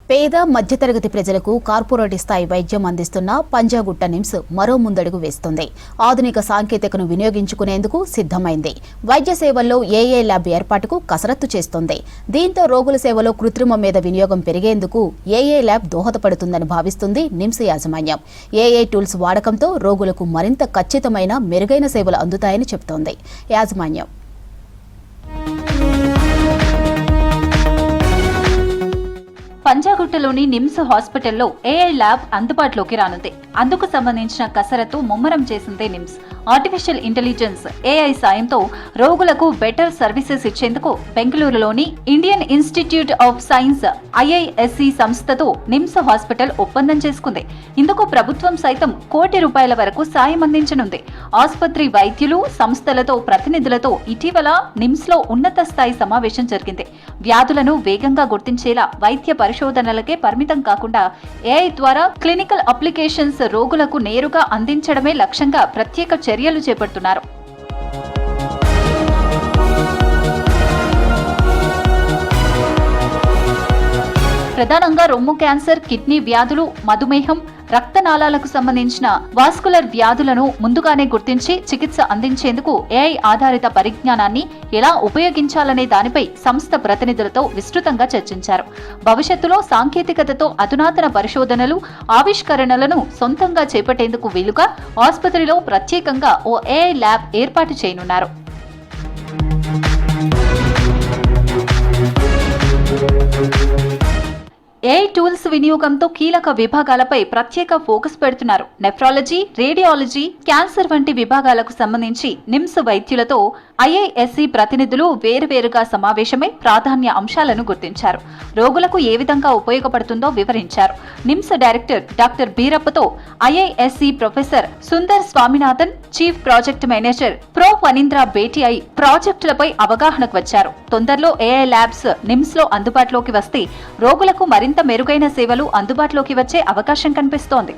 పేద మధ్యతరగతి ప్రజలకు కార్పొరేట్ స్థాయి వైద్యం అందిస్తున్న పంజాగుట్ట నిమ్స్ మరో ముందడుగు వేస్తుంది. ఆధునిక సాంకేతికను వినియోగించుకునేందుకు సిద్ధమైంది. వైద్య సేవల్లో ఏఏ ల్యాబ్ ఏర్పాటుకు కసరత్తు చేస్తోంది. దీంతో రోగుల సేవలో కృత్రిమ మీద వినియోగం పెరిగేందుకు ఏఏ ల్యాబ్ దోహదపడుతుందని భావిస్తుంది నిమ్స్ యాజమాన్యం. ఏఏ టూల్స్ వాడకంతో రోగులకు మరింత ఖచ్చితమైన, మెరుగైన సేవలు అందుతాయని చెబుతోంది యాజమాన్యం. పంజాగుట్టలోని నిమ్స్ హాస్పిటల్లో ఏఐ ల్యాబ్ అందుబాటులోకి రానుంది. అందుకు సంబంధించిన కసరత్తు ముమ్మరం చేసిందే నిమ్స్. ఆర్టిఫిషియల్ ఇంటెలిజెన్స్ ఏఐ సాయంతో రోగులకు బెటర్ సర్వీసెస్ ఇచ్చేందుకు బెంగళూరులోని Indian institute of science IISc సంస్థతో నిమ్స్ హాస్పిటల్ ఒప్పందం చేసుకుంది. ఇందుకు ప్రభుత్వం సైతం ₹1 కోటి వరకు సాయం అందించనుంది. ఆసుపత్రి వైద్యులు, సంస్థలతో ప్రతినిధులతో ఇటీవల నిమ్స్ లో ఉన్నత స్థాయి సమావేశం జరిగింది. వ్యాధులను వేగంగా గుర్తించేలా వైద్య పరిశోధనలకే పరిమితం కాకుండా ఏఐ ద్వారా క్లినికల్ అప్లికేషన్స్ రోగులకు నేరుగా అందించడమే లక్ష్యంగా ప్రత్యేక చర్యలు చేపడుతున్నారు. ప్రధానంగా రొమ్ము క్యాన్సర్, కిడ్నీ వ్యాధులు, మధుమేహం, రక్తనాళాలకు సంబంధించిన వాస్కులర్ వ్యాధులను ముందుగానే గుర్తించి చికిత్స అందించేందుకు ఏఐ ఆధారిత పరిజ్ఞానాన్ని ఎలా ఉపయోగించాలనే దానిపై సంస్థ ప్రతినిధులతో విస్తృతంగా చర్చించారు. భవిష్యత్తులో సాంకేతికతతో అధునాతన పరిశోధనలు, ఆవిష్కరణలను సొంతంగా చేపట్టేందుకు వీలుగా ఆసుపత్రిలో ప్రత్యేకంగా ఓ ఏఐ ల్యాబ్ ఏర్పాటు చేయనున్నారు. ఏఐ టూల్స్ వినియోగంతో కీలక విభాగాలపై ప్రత్యేక ఫోకస్ పెడుతున్నారు. నెఫ్రాలజీ, రేడియాలజీ, క్యాన్సర్ వంటి విభాగాలకు సంబంధించి నిమ్స్ వైద్యులతో IISc ప్రతినిధులు వేరువేరుగా సమావేశమై ప్రాధాన్య అంశాలను గుర్తించారు. రోగులకు ఏ విధంగా ఉపయోగపడుతుందో వివరించారు. నిమ్స్ డైరెక్టర్ డాక్టర్ బీరప్పతో IISc professor Sundar Swaminathan, chief project manager pro Phanindra భేటీ అయి ప్రాజెక్టులపై అవగాహనకు వచ్చారు. తొందరలో ఏఐ ల్యాబ్స్ నిమ్స్ లో అందుబాటులోకి వస్తే రోగులకు మరింత మెరుగైన సేవలు అందుబాటులోకి వచ్చే అవకాశం కనిపిస్తోంది.